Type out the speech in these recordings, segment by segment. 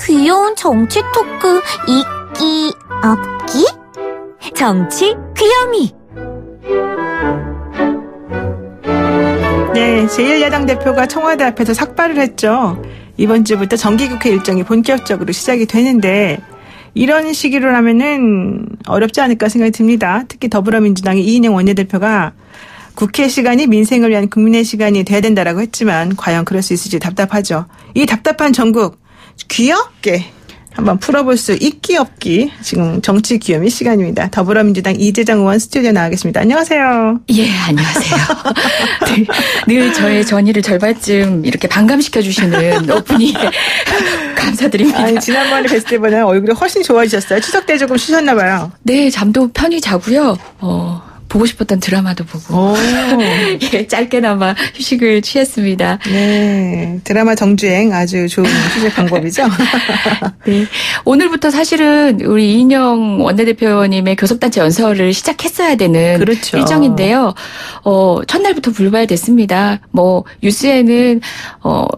귀여운 정치 토크 있기 없기? 정치 귀요미. 네, 제1야당 대표가 청와대 앞에서 삭발을 했죠. 이번 주부터 정기국회 일정이 본격적으로 시작이 되는데 이런 시기로라면은 어렵지 않을까 생각이 듭니다. 특히 더불어민주당의 이인영 원내대표가 국회 시간이 민생을 위한 국민의 시간이 돼야 된다라고 했지만 과연 그럴 수 있을지 답답하죠. 이 답답한 전국 귀엽게 한번 풀어볼 수 있기 없기. 지금 정치 귀요미 시간입니다. 더불어민주당 이재정 의원 스튜디오에 나와 계십니다. 안녕하세요. 예, 안녕하세요. 늘 저의 전의를 절반쯤 이렇게 반감시켜 주시는 오프닝 감사드립니다. 아니, 지난번에 뵀을 때보다 얼굴이 훨씬 좋아지셨어요. 추석 때 조금 쉬셨나 봐요. 네, 잠도 편히 자고요. 보고 싶었던 드라마도 보고 예, 짧게나마 휴식을 취했습니다. 네, 드라마 정주행 아주 좋은 휴식 방법이죠. 네, 오늘부터 사실은 우리 이인영 원내대표님의 교섭단체 연설을 시작했어야 되는 그렇죠. 일정인데요. 첫날부터 불발됐습니다. 뉴스에는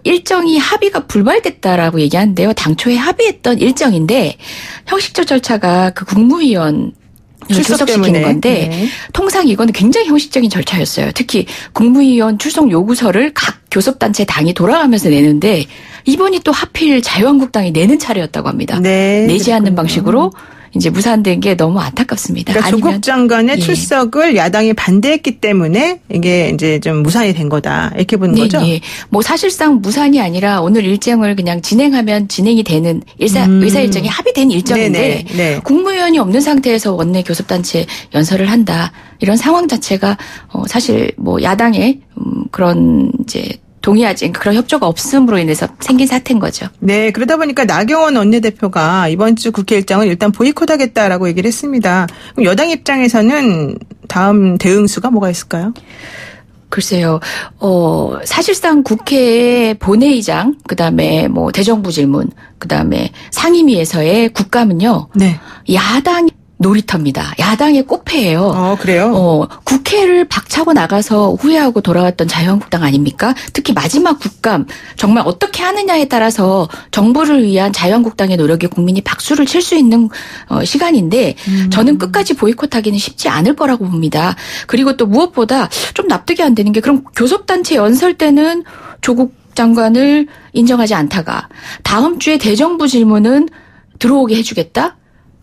일정이 합의가 불발됐다라고 얘기하는데요. 당초에 합의했던 일정인데 형식적 절차가 그 국무위원 출석시키는 건데 네. 통상 이거는 굉장히 형식적인 절차였어요. 특히 국무위원 출석 요구서를 각 교섭단체 당이 돌아가면서 내는데 이번이 또 하필 자유한국당이 내는 차례였다고 합니다. 네, 내지 그렇군요. 않는 방식으로 이제 무산된 게 너무 안타깝습니다. 그러니까 조국 장관의 예. 출석을 야당이 반대했기 때문에 이게 이제 좀 무산이 된 거다. 이렇게 보는 거죠? 예. 사실상 무산이 아니라 오늘 일정을 그냥 진행하면 진행이 되는 의사 일정이 합의된 일정인데 네. 국무위원이 없는 상태에서 원내 교섭단체 연설을 한다. 이런 상황 자체가 사실 야당의 그런 이제 동의하지 그런 협조가 없음으로 인해서 생긴 사태인 거죠. 네, 그러다 보니까 나경원 원내대표가 이번 주 국회 일정을 일단 보이콧하겠다라고 얘기를 했습니다. 그럼 여당 입장에서는 다음 대응수가 뭐가 있을까요? 글쎄요. 사실상 국회의 본회의장, 그다음에 대정부 질문, 그다음에 상임위에서의 국감은요. 네. 야당이 놀이터입니다. 야당의 꼽회예요. 그래요? 국회를 박차고 나가서 후회하고 돌아왔던 자유한국당 아닙니까? 특히 마지막 국감 정말 어떻게 하느냐에 따라서 정부를 위한 자유한국당의 노력에 국민이 박수를 칠 수 있는 시간인데 저는 끝까지 보이콧하기는 쉽지 않을 거라고 봅니다. 그리고 또 무엇보다 좀 납득이 안 되는 게 그럼 교섭단체 연설 때는 조국 장관을 인정하지 않다가 다음 주에 대정부 질문은 들어오게 해주겠다?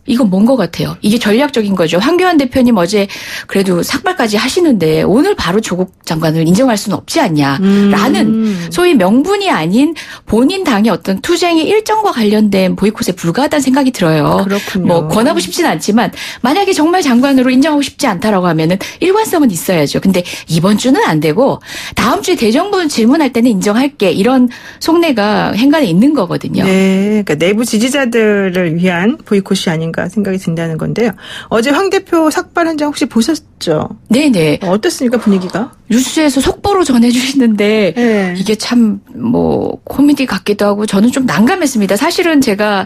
이건 뭔 것 같아요. 이게 전략적인 거죠. 황교안 대표님 어제 그래도 삭발까지 하시는데 오늘 바로 조국 장관을 인정할 수는 없지 않냐라는 소위 명분이 아닌 본인 당의 어떤 투쟁의 일정과 관련된 보이콧에 불과하다는 생각이 들어요. 그렇군요. 권하고 싶지는 않지만 만약에 정말 장관으로 인정하고 싶지 않다라고 하면은 일관성은 있어야죠. 근데 이번 주는 안 되고 다음 주에 대정부 질문할 때는 인정할게. 이런 속내가 행간에 있는 거거든요. 네, 그러니까 내부 지지자들을 위한 보이콧이 아닌가 생각이 든다는 건데요. 어제 황 대표 삭발 현장 혹시 보셨죠? 네네. 어떻습니까, 분위기가? 뉴스에서 속보로 전해주시는데 네. 이게 참 코미디 같기도 하고 저는 좀 난감했습니다. 사실은 제가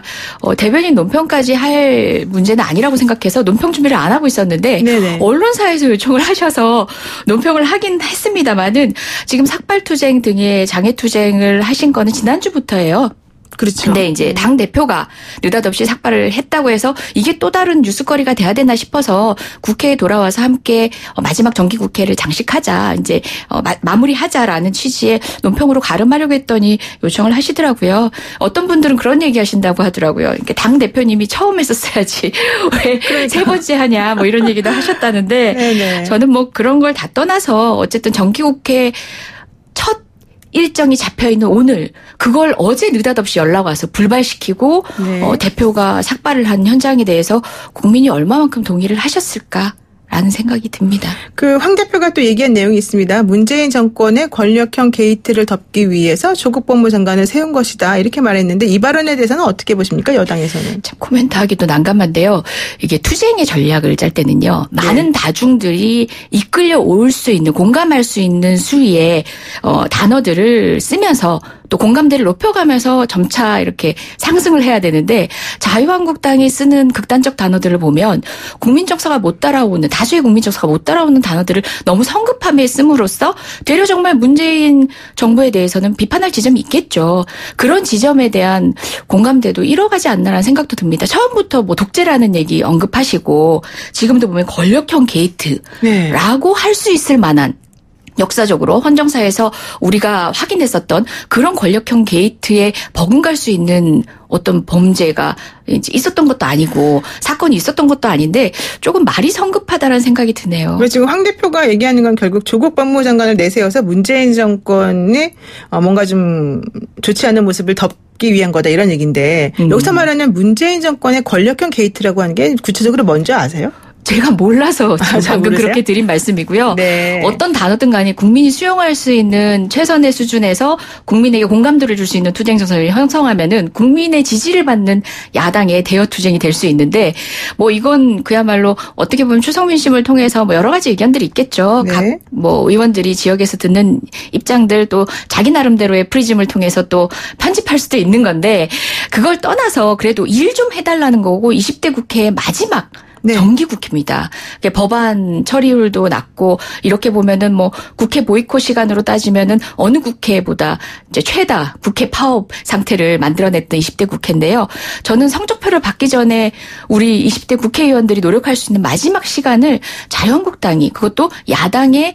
대변인 논평까지 할 문제는 아니라고 생각해서 논평 준비를 안 하고 있었는데 네네. 언론사에서 요청을 하셔서 논평을 하긴 했습니다만은 지금 삭발투쟁 등의 장애투쟁을 하신 거는 지난주부터예요. 그렇죠. 근데 이제 당 대표가 느닷없이 삭발을 했다고 해서 이게 또 다른 뉴스거리가 돼야 되나 싶어서 국회에 돌아와서 함께 마지막 정기국회를 장식하자, 이제 마무리하자라는 취지의 논평으로 가름하려고 했더니 요청을 하시더라고요. 어떤 분들은 그런 얘기하신다고 하더라고요. 그러니까 당 대표님이 처음 했었어야지 왜 세 번째 하냐 이런 얘기도 하셨다는데 네네. 저는 그런 걸 다 떠나서 어쨌든 정기국회 첫 일정이 잡혀있는 오늘 그걸 어제 느닷없이 연락 와서 불발시키고 네. 대표가 삭발을 한 현장에 대해서 국민이 얼마만큼 동의를 하셨을까라는 생각이 듭니다. 그 황 대표가 또 얘기한 내용이 있습니다. 문재인 정권의 권력형 게이트를 덮기 위해서 조국 법무장관을 세운 것이다. 이렇게 말했는데 이 발언에 대해서는 어떻게 보십니까? 여당에서는. 참 코멘트하기도 난감한데요. 이게 투쟁의 전략을 짤 때는요. 네. 많은 다중들이 이끌려 올 수 있는 공감할 수 있는 수위의 단어들을 쓰면서 또 공감대를 높여가면서 점차 이렇게 상승을 해야 되는데 자유한국당이 쓰는 극단적 단어들을 보면 국민 정서가 못 따라오는 다수의 국민 정서가 못 따라오는 단어들을 너무 성급함에 씀으로써 되려 정말 문재인 정부에 대해서는 비판할 지점이 있겠죠. 그런 지점에 대한 공감대도 잃어가지 않나라는 생각도 듭니다. 처음부터 뭐 독재라는 얘기 언급하시고 지금도 보면 권력형 게이트라고 할 수 있을 만한 역사적으로 헌정사에서 우리가 확인했었던 그런 권력형 게이트에 버금갈 수 있는 어떤 범죄가 있었던 것도 아니고 사건이 있었던 것도 아닌데 조금 말이 성급하다는 생각이 드네요. 지금 황 대표가 얘기하는 건 결국 조국 법무장관을 내세워서 문재인 정권이 뭔가 좀 좋지 않은 모습을 덮기 위한 거다 이런 얘기인데 여기서 말하는 문재인 정권의 권력형 게이트라고 하는 게 구체적으로 뭔지 아세요? 제가 몰라서 방금 그렇게 드린 말씀이고요. 네. 어떤 단어든 간에 국민이 수용할 수 있는 최선의 수준에서 국민에게 공감도를 줄 수 있는 투쟁 정서를 형성하면은 국민의 지지를 받는 야당의 대여 투쟁이 될 수 있는데 뭐 이건 그야말로 어떻게 보면 추석민심을 통해서 뭐 여러 가지 의견들이 있겠죠. 네. 각 뭐 의원들이 지역에서 듣는 입장들 또 자기 나름대로의 프리즘을 통해서 또 편집할 수도 있는 건데 그걸 떠나서 그래도 일 좀 해달라는 거고 20대 국회의 마지막 네. 정기국회입니다. 법안 처리율도 낮고 이렇게 보면은 뭐 국회 보이콧 시간으로 따지면은 어느 국회보다 이제 최다 국회 파업 상태를 만들어냈던 20대 국회인데요. 저는 성적표를 받기 전에 우리 20대 국회의원들이 노력할 수 있는 마지막 시간을 자유한국당이 그것도 야당의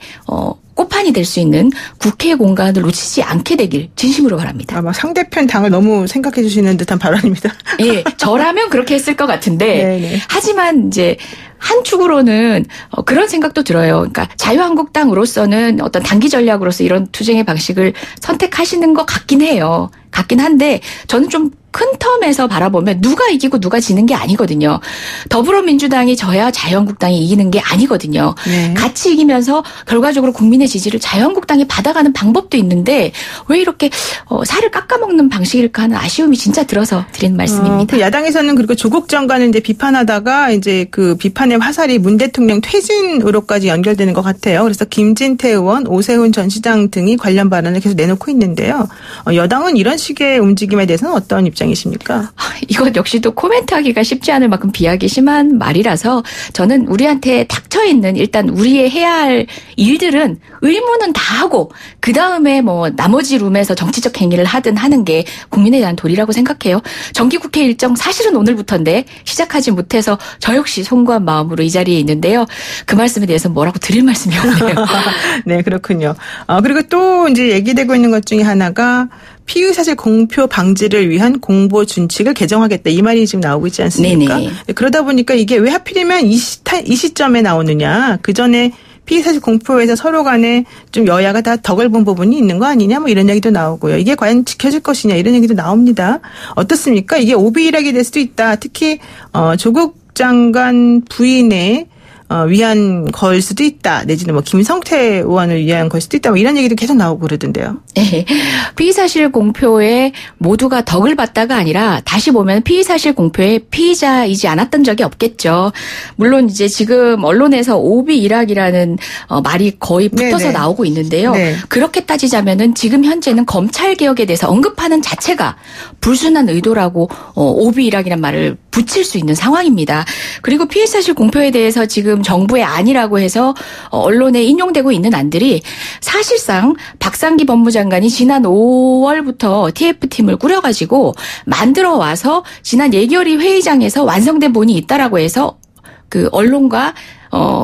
꽃판이 될 수 있는 국회 공간을 놓치지 않게 되길 진심으로 바랍니다. 아마 상대편 당을 너무 생각해 주시는 듯한 발언입니다. 예, 저라면 그렇게 했을 것 같은데 네네. 하지만 이제 한 축으로는 그런 생각도 들어요. 그러니까 자유한국당으로서는 어떤 단기 전략으로서 이런 투쟁의 방식을 선택하시는 것 같긴 해요. 같긴 한데 저는 좀 큰 텀에서 바라보면 누가 이기고 누가 지는 게 아니거든요. 더불어민주당이 져야 자유한국당이 이기는 게 아니거든요. 네. 같이 이기면서 결과적으로 국민의 지지를 자유한국당이 받아가는 방법도 있는데 왜 이렇게 살을 깎아먹는 방식일까 하는 아쉬움이 진짜 들어서 드리는 말씀입니다. 그 야당에서는 그리고 조국 장관을 이제 비판하다가 이제 그 비판의 화살이 문 대통령 퇴진으로까지 연결되는 것 같아요. 그래서 김진태 의원, 오세훈 전 시장 등이 관련 발언을 계속 내놓고 있는데요. 여당은 이런 식의 움직임에 대해서는 어떤 입장이십니까? 이것 역시도 코멘트하기가 쉽지 않을 만큼 비하기 심한 말이라서 저는 우리한테 닥쳐있는 일단 우리의 해야 할 일들은 의무는 다 하고 그다음에 뭐 나머지 룸에서 정치적 행위를 하든 하는 게 국민에 대한 도리라고 생각해요. 정기국회 일정 사실은 오늘부터인데 시작하지 못해서 저 역시 송구한 마음으로 이 자리에 있는데요. 그 말씀에 대해서 뭐라고 드릴 말씀이 없네요. 네, 그렇군요. 그리고 또 이제 얘기되고 있는 것 중에 하나가 피의사실 공표 방지를 위한 공보 준칙을 개정하겠다. 이 말이 지금 나오고 있지 않습니까? 네네. 그러다 보니까 이게 왜 하필이면 이 시점에 나오느냐. 그전에 피의사실 공표에서 서로 간에 좀 여야가 다 덕을 본 부분이 있는 거 아니냐 뭐 이런 얘기도 나오고요. 이게 과연 지켜질 것이냐 이런 얘기도 나옵니다. 어떻습니까? 이게 오비일학이 될 수도 있다. 특히 조국 장관 부인의 위한 걸 수도 있다. 내지는 뭐 김성태 의원을 위한 걸 수도 있다. 뭐 이런 얘기도 계속 나오고 그러던데요. 네. 피의사실 공표에 모두가 덕을 봤다가 아니라 다시 보면 피의사실 공표에 피의자이지 않았던 적이 없겠죠. 물론 이제 지금 언론에서 오비일학이라는 말이 거의 붙어서 네네. 나오고 있는데요. 네. 그렇게 따지자면은 지금 현재는 검찰 개혁에 대해서 언급하는 자체가 불순한 의도라고 오비일학이라는 말을 붙일 수 있는 상황입니다. 그리고 피의사실 공표에 대해서 지금 정부의 안이라고 해서 언론에 인용되고 있는 안들이 사실상 박상기 법무장관이 지난 5월부터 TF팀을 꾸려가지고 만들어 와서 지난 예결위 회의장에서 완성된 본이 있다라고 해서 그 언론과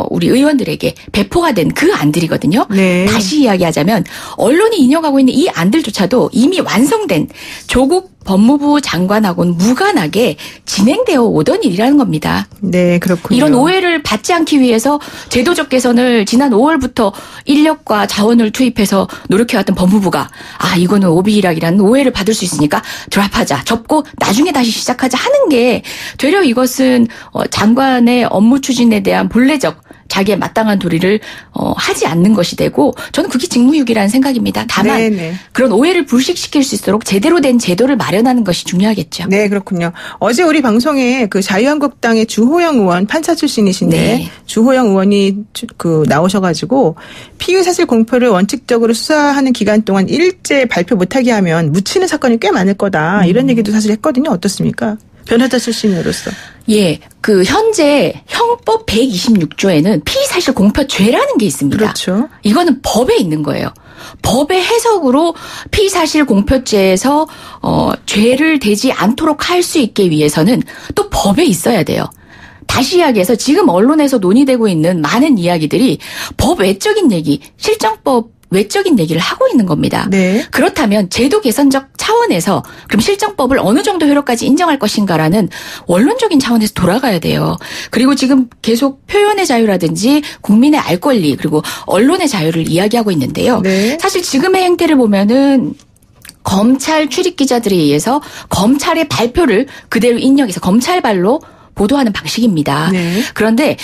우리 의원들에게 배포가 된 그 안들이거든요. 네. 다시 이야기하자면 언론이 인용하고 있는 이 안들조차도 이미 완성된 조국 법무부 장관하고는 무관하게 진행되어 오던 일이라는 겁니다. 네, 그렇군요. 이런 오해를 받지 않기 위해서 제도적 개선을 지난 5월부터 인력과 자원을 투입해서 노력해왔던 법무부가 이거는 오비일학이라는 오해를 받을 수 있으니까 드랍하자, 접고 나중에 다시 시작하자 하는 게 되려 이것은 장관의 업무 추진에 대한 본래적 자기의 마땅한 도리를 하지 않는 것이 되고 저는 그게 직무유기라는 생각입니다. 다만 네네. 그런 오해를 불식시킬 수 있도록 제대로 된 제도를 마련하는 것이 중요하겠죠. 네, 그렇군요. 어제 우리 방송에 그 자유한국당의 주호영 의원 판사 출신이신데 네. 주호영 의원이 나오셔가지고 피의 사실 공표를 원칙적으로 수사하는 기간 동안 일제 발표 못하게 하면 묻히는 사건이 꽤 많을 거다. 이런 얘기도 사실 했거든요. 어떻습니까? 변호사 출신으로서. 예, 그 현재 형법 126조에는 피의사실 공표죄라는 게 있습니다. 그렇죠. 이거는 법에 있는 거예요. 법의 해석으로 피의사실 공표죄에서 죄를 되지 않도록 할 수 있게 위해서는 또 법에 있어야 돼요. 다시 이야기해서 지금 언론에서 논의되고 있는 많은 이야기들이 법 외적인 얘기, 실정법 외적인 얘기를 하고 있는 겁니다. 네. 그렇다면 제도 개선적 차원에서 그럼 실정법을 어느 정도 효력까지 인정할 것인가라는 원론적인 차원에서 돌아가야 돼요. 그리고 지금 계속 표현의 자유라든지 국민의 알 권리 그리고 언론의 자유를 이야기하고 있는데요. 네. 사실 지금의 행태를 보면은 검찰 출입 기자들에 의해서 검찰의 발표를 그대로 인용해서 검찰발로 보도하는 방식입니다. 네. 그런데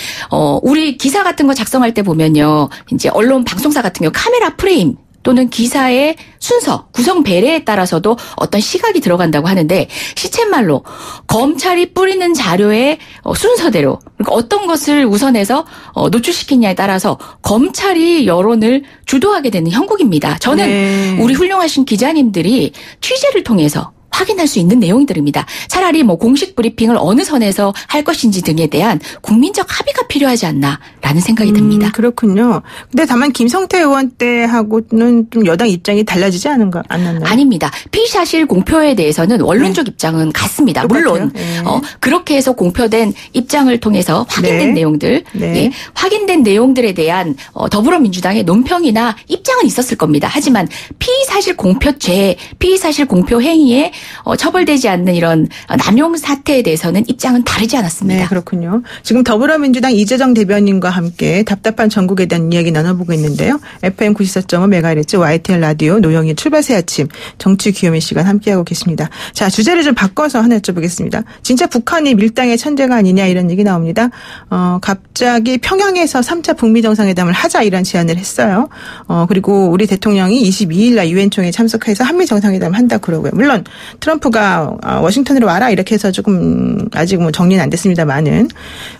우리 기사 같은 거 작성할 때 보면요. 이제 언론 방송사 같은 경우 카메라 프레임 또는 기사의 순서, 구성 배려에 따라서도 어떤 시각이 들어간다고 하는데 시쳇말로 검찰이 뿌리는 자료의 순서대로 그러니까 어떤 것을 우선해서 노출시키냐에 따라서 검찰이 여론을 주도하게 되는 형국입니다. 저는 네. 우리 훌륭하신 기자님들이 취재를 통해서 확인할 수 있는 내용들입니다. 차라리 뭐 공식 브리핑을 어느 선에서 할 것인지 등에 대한 국민적 합의가 필요하지 않나라는 생각이 듭니다. 그렇군요. 근데 다만 김성태 의원 때하고는 좀 여당 입장이 달라지지 않았나요? 아닙니다. 피의사실 공표에 대해서는 원론적 입장은 같습니다. 물론 네. 그렇게 해서 공표된 입장을 통해서 확인된 네. 내용들, 네. 예, 확인된 내용들에 대한 더불어민주당의 논평이나 입장은 있었을 겁니다. 하지만 피의사실 공표죄, 피의사실 공표 행위에 처벌되지 않는 이런 남용 사태에 대해서는 입장은 다르지 않았습니다. 네, 그렇군요. 지금 더불어민주당 이재정 대변인과 함께 답답한 전국에 대한 이야기 나눠보고 있는데요. FM 94.5MHz YTN 라디오 노영희 출발새 아침 정치 귀요미 시간 함께하고 계십니다. 자, 주제를 좀 바꿔서 하나 여쭤보겠습니다. 진짜 북한이 밀당의 천재가 아니냐 이런 얘기 나옵니다. 갑자기 평양에서 3차 북미 정상회담을 하자 이런 제안을 했어요. 그리고 우리 대통령이 22일 날 유엔 총회에 참석해서 한미 정상회담을 한다 그러고요. 물론 트럼프가 워싱턴으로 와라 이렇게 해서 조금 아직 뭐 정리는 안 됐습니다만은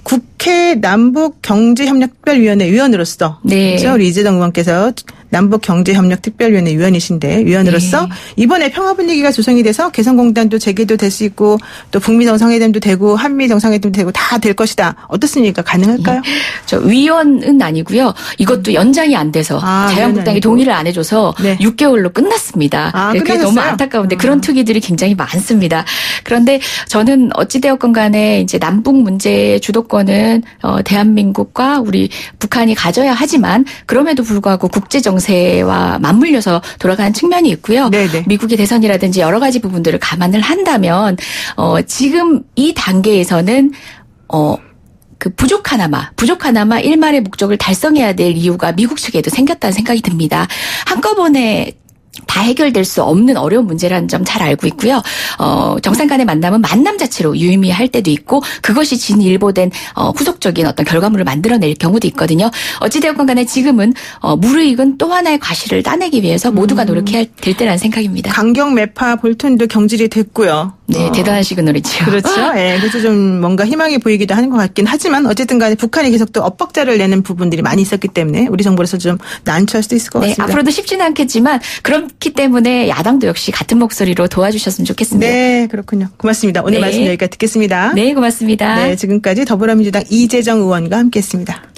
국회 남북경제협력특별위원회 위원으로서 네. 그렇죠? 우리 이재정 의원께서 남북경제협력특별위원회 위원으로서 네. 이번에 평화 분위기가 조성이 돼서 개성공단도 재개도 될 수 있고 또 북미 정상회담도 되고 한미 정상회담도 되고 다 될 것이다. 어떻습니까? 가능할까요? 저 위원은 아니고요. 이것도 연장이 안 돼서 자유한국당이 동의를 안 해줘서 네. 6개월로 끝났습니다. 그게 끝나셨어요? 너무 안타까운데 그런 특이들이 굉장히 많습니다. 그런데 저는 어찌되었건 간에 이제 남북 문제의 주도권은 대한민국과 우리 북한이 가져야 하지만 그럼에도 불구하고 국제 정세와 맞물려서 돌아가는 측면이 있고요. 네네. 미국의 대선이라든지 여러 가지 부분들을 감안을 한다면 지금 이 단계에서는 그 부족하나마 일말의 목적을 달성해야 될 이유가 미국 측에도 생겼다는 생각이 듭니다. 한꺼번에 다 해결될 수 없는 어려운 문제라는 점 잘 알고 있고요. 정상 간의 만남은 만남 자체로 유의미할 때도 있고 그것이 진일보된 후속적인 어떤 결과물을 만들어낼 경우도 있거든요. 어찌되었건 간에 지금은 무르익은 또 하나의 과실을 따내기 위해서 모두가 노력해야 될 때라는 생각입니다. 강경 매파 볼턴도 경질이 됐고요. 네, 대단한 시그널이죠. 그렇죠. 예, 그래서 좀 뭔가 희망이 보이기도 하는 것 같긴 하지만 어쨌든 간에 북한이 계속 또 엇박자를 내는 부분들이 많이 있었기 때문에 우리 정부에서 좀 난처할 수도 있을 것 같습니다. 앞으로도 쉽지는 않겠지만 그렇기 때문에 야당도 역시 같은 목소리로 도와주셨으면 좋겠습니다. 네, 그렇군요. 고맙습니다. 오늘 말씀 여기까지 듣겠습니다. 네, 고맙습니다. 네, 지금까지 더불어민주당 이재정 의원과 함께했습니다.